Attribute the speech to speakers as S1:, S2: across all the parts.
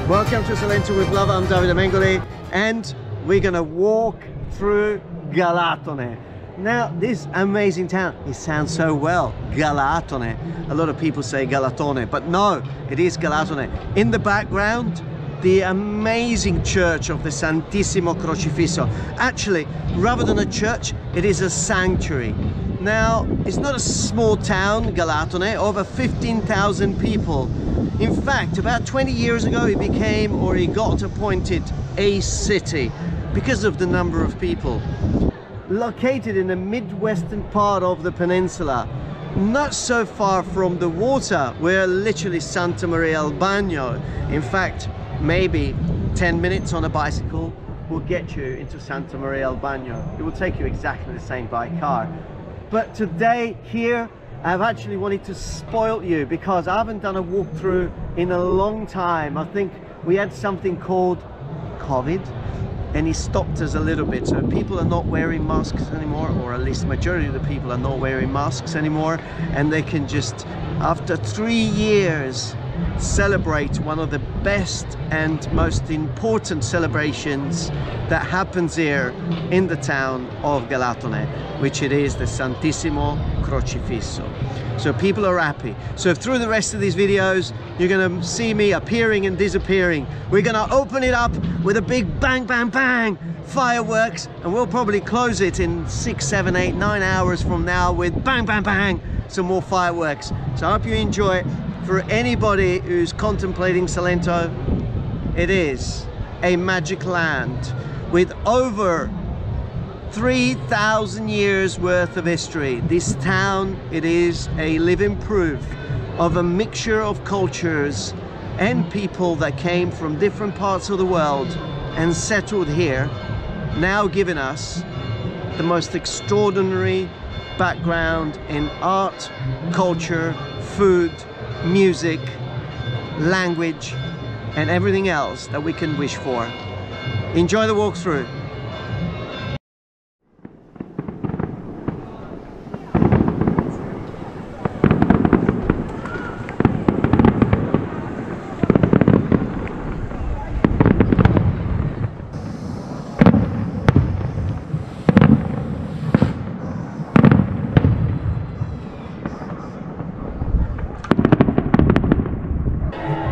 S1: Welcome to Salento with Love. I'm Davide Mengoli and we're gonna walk through Galatone. Now this amazing town, it sounds so well, Galatone. A lot of people say Galatone, but no, it is Galatone. In the background, the amazing church of the Santissimo Crocifisso. Actually, rather than a church, it is a sanctuary. Now, it's not a small town, Galatone, over 15,000 people. In fact, about 20 years ago, it became, or it got appointed, a city because of the number of people. Located in the midwestern part of the peninsula, not so far from the water, we're literally Santa Maria al Bagno. In fact, maybe 10 minutes on a bicycle will get you into Santa Maria al Bagno. It will take you exactly the same by car. But today here, I've actually wanted to spoil you because I haven't done a walkthrough in a long time. I think we had something called COVID and it stopped us a little bit. So people are not wearing masks anymore, or at least majority of the people are not wearing masks anymore, and they can just, after 3 years, celebrate one of the best and most important celebrations that happens here in the town of Galatone, which it is the Santissimo Crocifisso. So people are happy. So through the rest of these videos, you're gonna see me appearing and disappearing. We're gonna open it up with a big bang, bang, bang, fireworks, and we'll probably close it in 6, 7, 8, 9 hours from now with bang, bang, bang, some more fireworks. So I hope you enjoy it. For anybody who's contemplating Salento, it is a magic land with over 3,000 years worth of history. This town, it is a living proof of a mixture of cultures and people that came from different parts of the world and settled here, now giving us the most extraordinary background in art, culture, food, music, language, and everything else that we can wish for. Enjoy the walkthrough.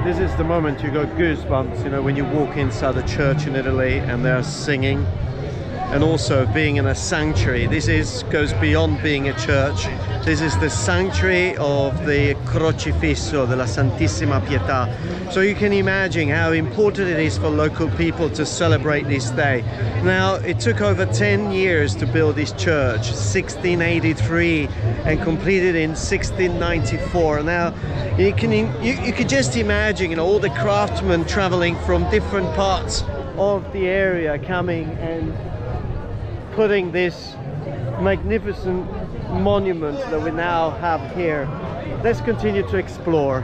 S1: This is the moment you got goosebumps, you know, when you walk inside a church in Italy and they're singing, and also being in a sanctuary. This goes beyond being a church. This is the sanctuary of the Crocifisso, della Santissima Pietà. So you can imagine how important it is for local people to celebrate this day. Now, it took over 10 years to build this church, 1683, and completed in 1694. Now, you can just imagine, you know, all the craftsmen traveling from different parts of the area coming and putting this magnificent monument that we now have here. Let's continue to explore.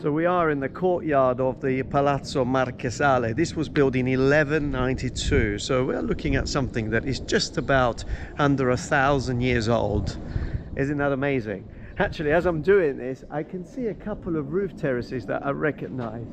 S1: So we are in the courtyard of the Palazzo Marquesale. This was built in 1192. So we're looking at something that is just about under 1,000 years old. Isn't that amazing? Actually, as I'm doing this, I can see a couple of roof terraces that I recognize.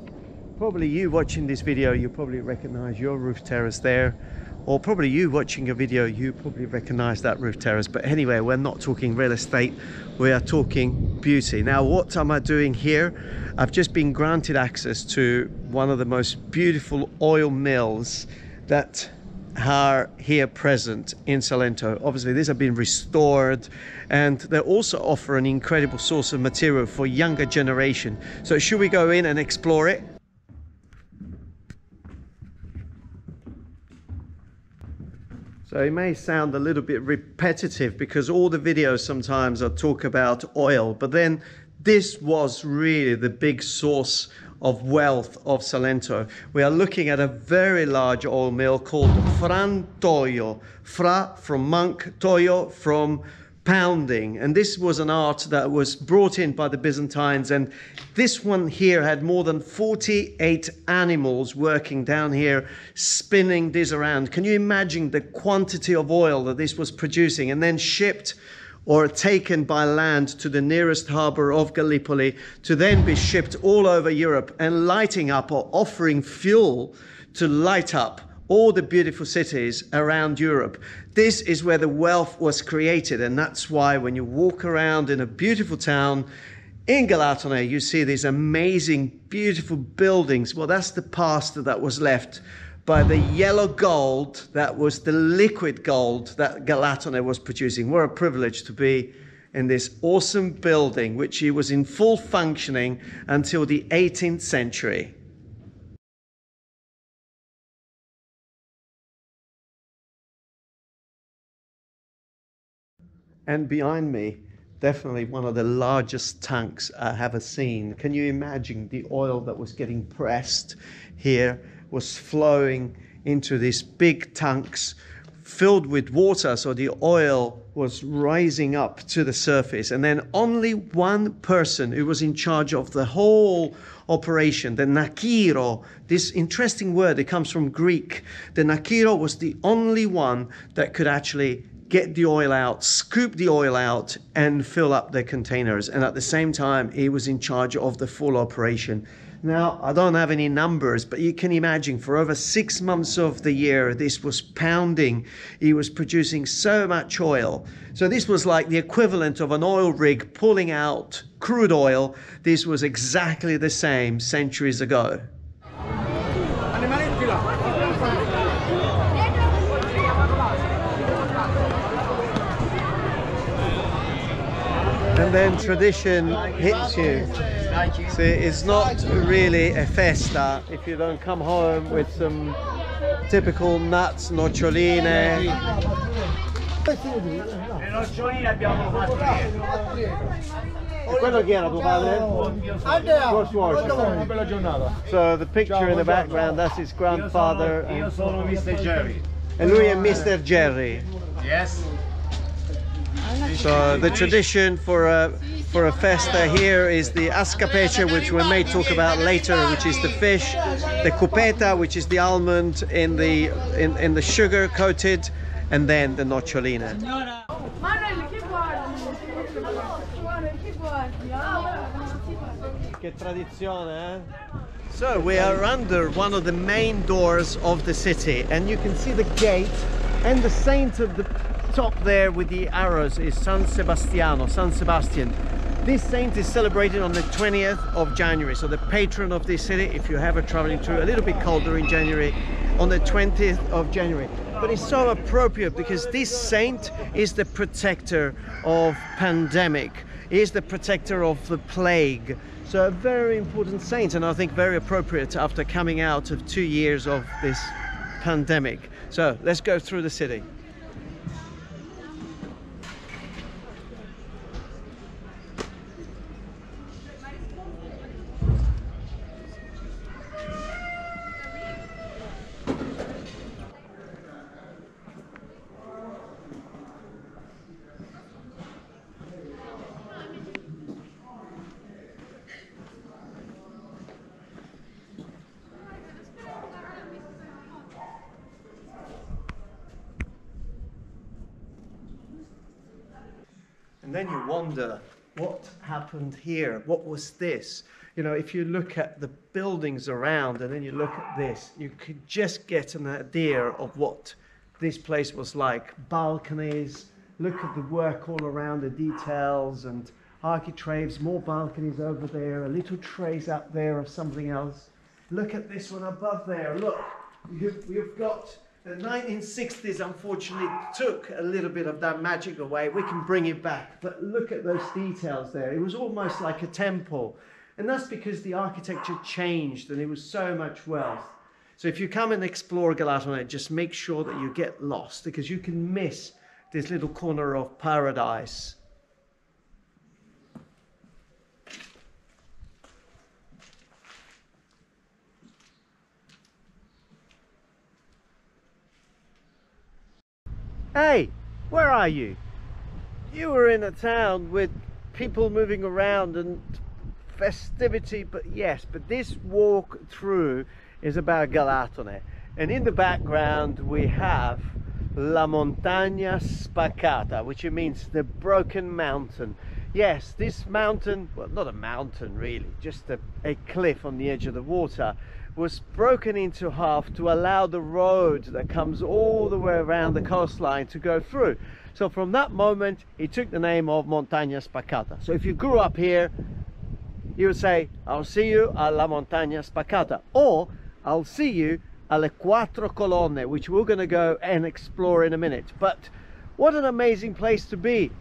S1: Probably you watching this video, you probably recognize your roof terrace there. Or probably you watching a video, you probably recognize that roof terrace. But anyway, we're not talking real estate, we are talking beauty. Now, what am I doing here? I've just been granted access to one of the most beautiful oil mills that are here present in Salento. Obviously, these have been restored, and they also offer an incredible source of material for younger generation. So should we go in and explore it? So it may sound a little bit repetitive because all the videos sometimes I talk about oil, but then this was really the big source of wealth of Salento. We are looking at a very large oil mill called frantoio. Fra from monk, toio from pounding. And this was an art that was brought in by the Byzantines, and this one here had more than 48 animals working down here spinning this around. Can you imagine the quantity of oil that this was producing, and then shipped or taken by land to the nearest harbor of Gallipoli to then be shipped all over Europe and lighting up or offering fuel to light up all the beautiful cities around Europe. This is where the wealth was created, and that's why when you walk around in a beautiful town in Galatone, you see these amazing, beautiful buildings. Well, that's the past that was left by the yellow gold that was the liquid gold that Galatone was producing. What a privilege to be in this awesome building, which was in full functioning until the 18th century. And behind me, definitely one of the largest tanks I have ever seen. Can you imagine the oil that was getting pressed here was flowing into these big tanks filled with water, so the oil was rising up to the surface, and then only one person who was in charge of the whole operation, the nakiro, this interesting word, it comes from Greek. The nakiro was the only one that could actually get the oil out, scoop the oil out, and fill up the containers. And at the same time, he was in charge of the full operation. Now, I don't have any numbers, but you can imagine for over 6 months of the year, this was pounding. He was producing so much oil. So this was like the equivalent of an oil rig pulling out crude oil. This was exactly the same centuries ago. And then tradition hits you. See, it's not really a festa if you don't come home with some typical nuts, noccioline.
S2: Le noccioline abbiamo fatto ieri.
S1: Quello chi era tuo padre? Tuo suocero.
S2: Bella giornata.
S1: So the picture in the background, that's his grandfather.
S2: Io sono Mr. Jerry.
S1: E lui è Mr. Jerry.
S2: Yes.
S1: So the tradition for a festa here is the ascapeche, which we may talk about later, which is the fish, the cupeta, which is the almond in the sugar coated, and then the noccioline. Che tradizione, eh? So we are under one of the main doors of the city, and you can see the gate, and the saint of the top there with the arrows is San Sebastian. This saint is celebrated on the 20th of January, so the patron of this city, if you're ever traveling through a little bit colder in January, on the 20th of January. But it's so appropriate because this saint is the protector of pandemic, is the protector of the plague. So a very important saint, and I think very appropriate after coming out of 2 years of this pandemic. So let's go through the city. And then you wonder, what happened here? What was this? You know, if you look at the buildings around and then you look at this, you could just get an idea of what this place was like. Balconies, look at the work all around, the details and architraves, more balconies over there, a little trace up there of something else. Look at this one above there. Look, you've got the 1960s, unfortunately, took a little bit of that magic away. We can bring it back, but look at those details there. It was almost like a temple. And that's because the architecture changed and it was so much wealth. So if you come and explore Galatone, just make sure that you get lost, because you can miss this little corner of paradise. Hey, where are you? You were in a town with people moving around and festivity, but this walk through is about Galatone. And in the background we have La Montagna Spaccata, which means the broken mountain. Yes, this mountain, well, not a mountain really, just a cliff on the edge of the water, was broken into half to allow the road that comes all the way around the coastline to go through. So from that moment, it took the name of Montagna Spaccata. So if you grew up here, you would say, I'll see you alla Montagna Spaccata, or I'll see you alle Quattro Colonne, which we're going to go and explore in a minute. But what an amazing place to be.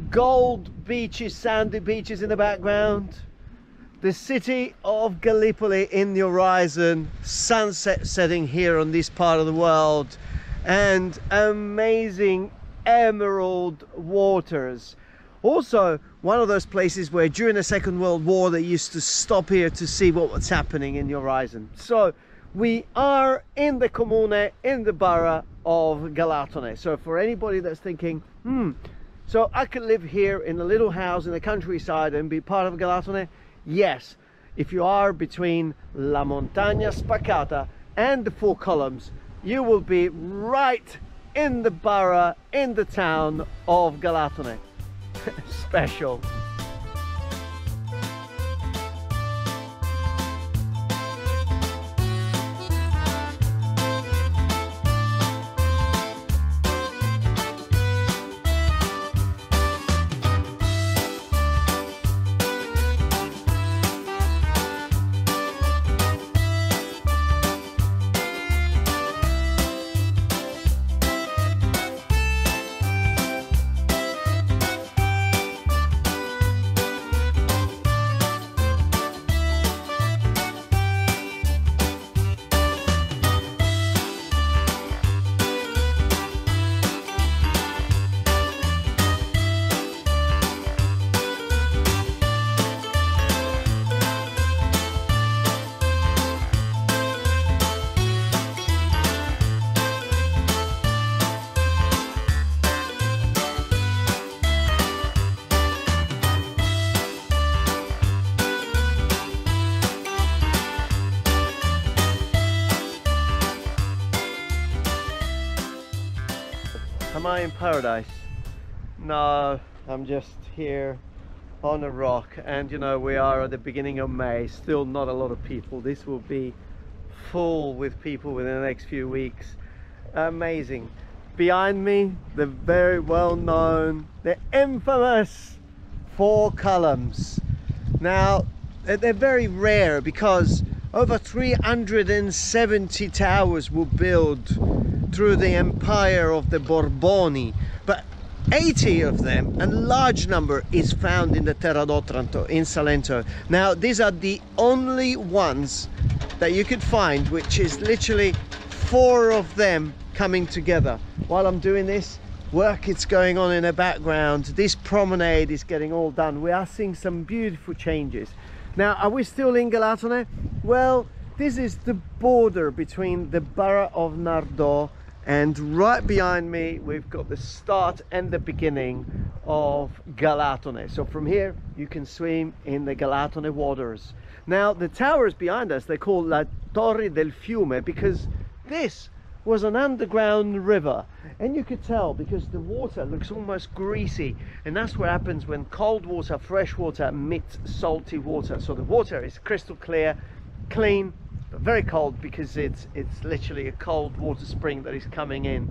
S1: Gold beaches, sandy beaches in the background, the city of Gallipoli in the horizon, sunset setting here on this part of the world, and amazing emerald waters. Also, one of those places where during the Second World War they used to stop here to see what was happening in the horizon. So we are in the comune, in the borough of Galatone. So for anybody that's thinking, so I could live here in a little house in the countryside and be part of Galatone, yes, if you are between La Montagna Spaccata and the Four Columns, you will be right in the borough, in the town of Galatone. Special. Am I in paradise? No, I'm just here on a rock, and you know, we are at the beginning of May, still not a lot of people. This will be full with people within the next few weeks. Amazing. Behind me, the very well known, the infamous Four Columns. Now, they're very rare because over 370 towers were built through the empire of the Borboni, but 80 of them, a large number, is found in the Terra d'Otranto in Salento. Now these are the only ones that you could find, which is literally 4 of them coming together. While I'm doing this, work is going on in the background. This promenade is getting all done. We are seeing some beautiful changes. Now, are we still in Galatone? Well, this is the border between the borough of Nardò, and right behind me we've got the start and the beginning of Galatone. So from here you can swim in the Galatone waters. Now the towers behind us, they're called La Torre del Fiume because this was an underground river, and you could tell because the water looks almost greasy, and that's what happens when cold water, fresh water meets salty water. So the water is crystal clear, clean, but very cold because it's literally a cold water spring that is coming in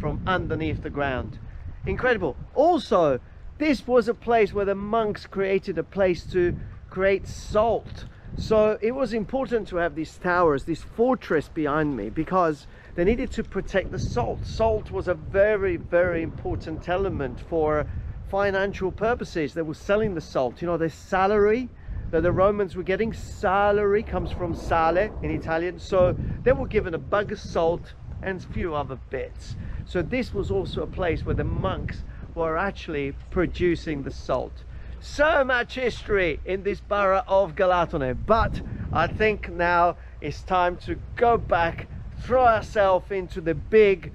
S1: from underneath the ground. Incredible. Also, this was a place where the monks created a place to create salt. So it was important to have these towers, this fortress behind me, because they needed to protect the salt. Salt was a very, very important element for financial purposes. They were selling the salt. You know, the salary that the Romans were getting, salary comes from sale in Italian. So they were given a bag of salt and a few other bits. So this was also a place where the monks were actually producing the salt. So much history in this borough of Galatone, but I think now it's time to go back, throw ourselves into the big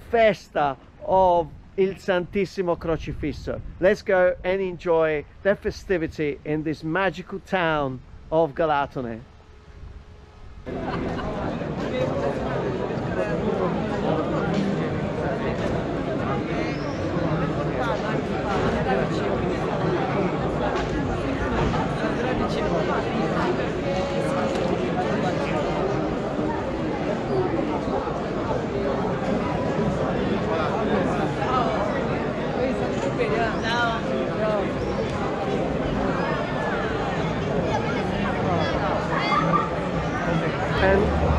S1: festa of Il Santissimo Crocifisso. Let's go and enjoy the festivity in this magical town of Galatone.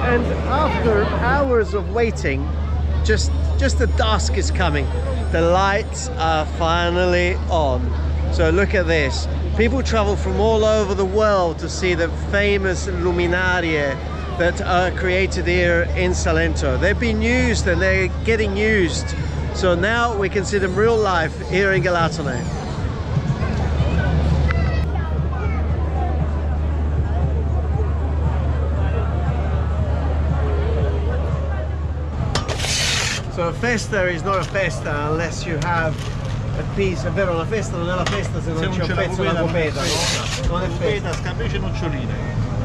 S1: And after hours of waiting, just the dusk is coming. The lights are finally on. So look at this. People travel from all over the world to see the famous luminarie that are created here in Salento. They've been used and they're getting used. So now we can see them real life here in Galatone. So a festa is not a festa unless you have a piece. È vero, una festa non è una festa se non c'è un pezzo di cupeta, no? Non è festa.
S2: Scapece e noccioline.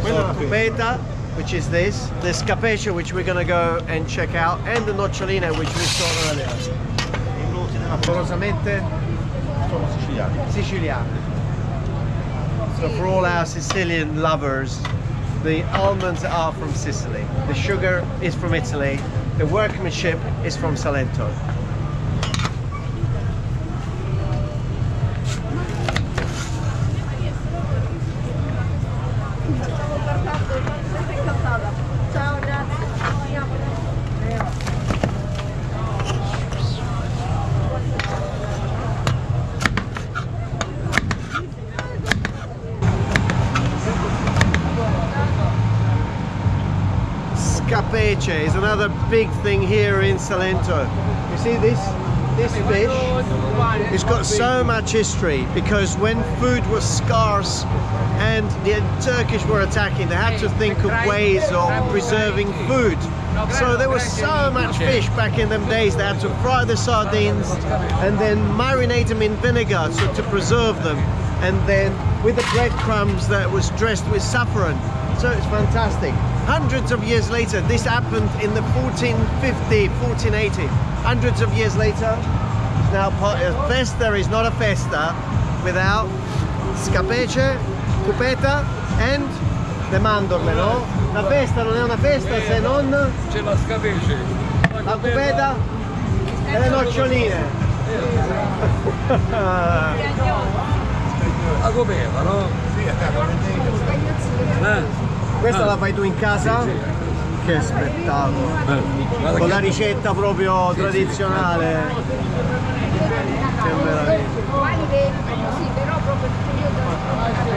S1: Quella so, cupeta, which is this, the scapece, which we're going to go and check out, and the noccioline, which we saw earlier. Amorosamente
S2: Sono siciliani.
S1: Siciliani. So for all our Sicilian lovers, the almonds are from Sicily, the sugar is from Italy, the workmanship is from Salento. Scapece is another big thing here in Salento. You see this fish? It's got so much history because when food was scarce and the Turkish were attacking, they had to think of ways of preserving food. So there was so much fish back in them days. They had to fry the sardines and then marinate them in vinegar so to preserve them, and then with the breadcrumbs that was dressed with saffron. So it's fantastic. Hundreds of years later, this happened in the 1450, 1480. Hundreds of years later, it's now part of a festa. Is not a festa without scapece, cupeta and le mandorle, no? La festa non è una festa se non
S3: c'è la scapece,
S1: la cupeta e le noccioline.
S3: La copeta, no?
S1: Questa la fai tu in casa?
S3: Sì.
S1: Che spettacolo! Con la ricetta proprio tradizionale. Che meraviglia!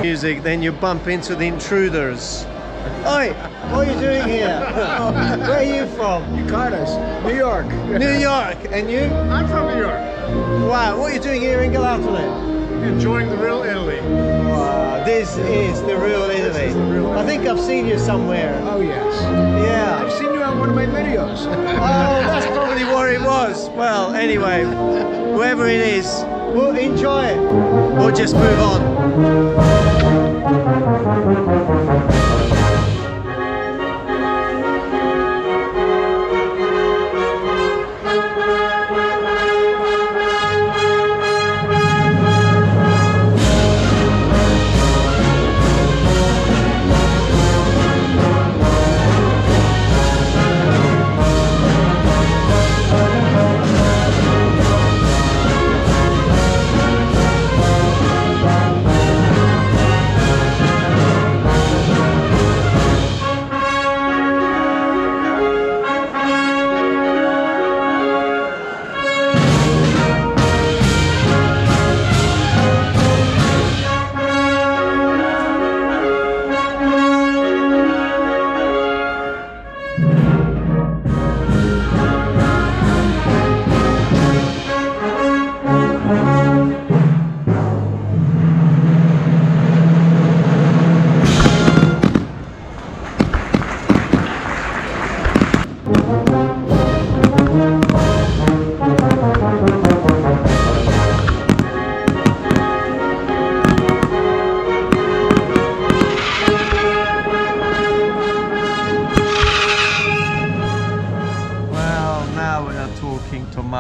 S1: Music, then you bump into the intruders. Oi, what are you doing here? Where are you from?
S2: You caught us. New York.
S1: New York, and you?
S2: I'm from New York.
S1: Wow, what are you doing here in Galatone?
S2: Enjoying the real Italy.
S1: Wow, this is the real Italy. I think I've seen you somewhere.
S2: Oh yes.
S1: Yeah.
S2: I've seen you on one of my videos.
S1: Oh, that's probably where it was. Well, anyway, whoever it is, we'll enjoy it. We'll just move on.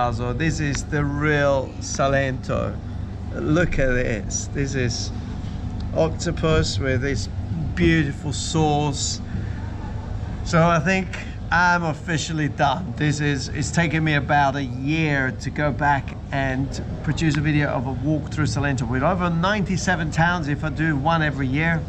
S1: Tommaso. This is the real Salento. Look at this. This is octopus with this beautiful sauce. So I think I'm officially done. It's taken me about a year to go back and produce a video of a walk through Salento with over 97 towns. If I do one every year,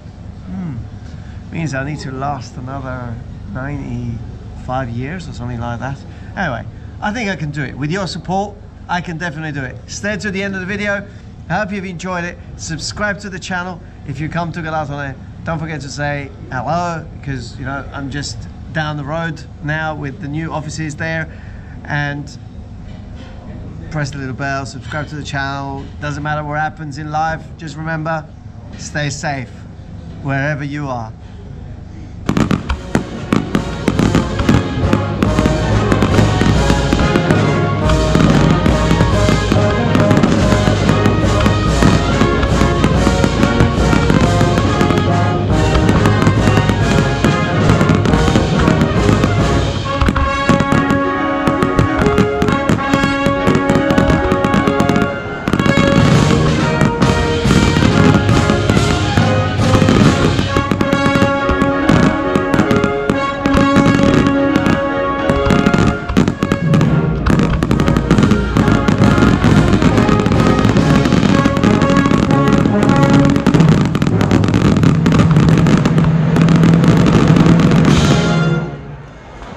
S1: means I need to last another 95 years or something like that. Anyway, I think I can do it. With your support, I can definitely do it. Stay to the end of the video. I hope you've enjoyed it. Subscribe to the channel. If you come to Galatone, don't forget to say hello, because you know I'm just down the road now with the new offices there. And press the little bell, subscribe to the channel. Doesn't matter what happens in life, just remember, stay safe wherever you are.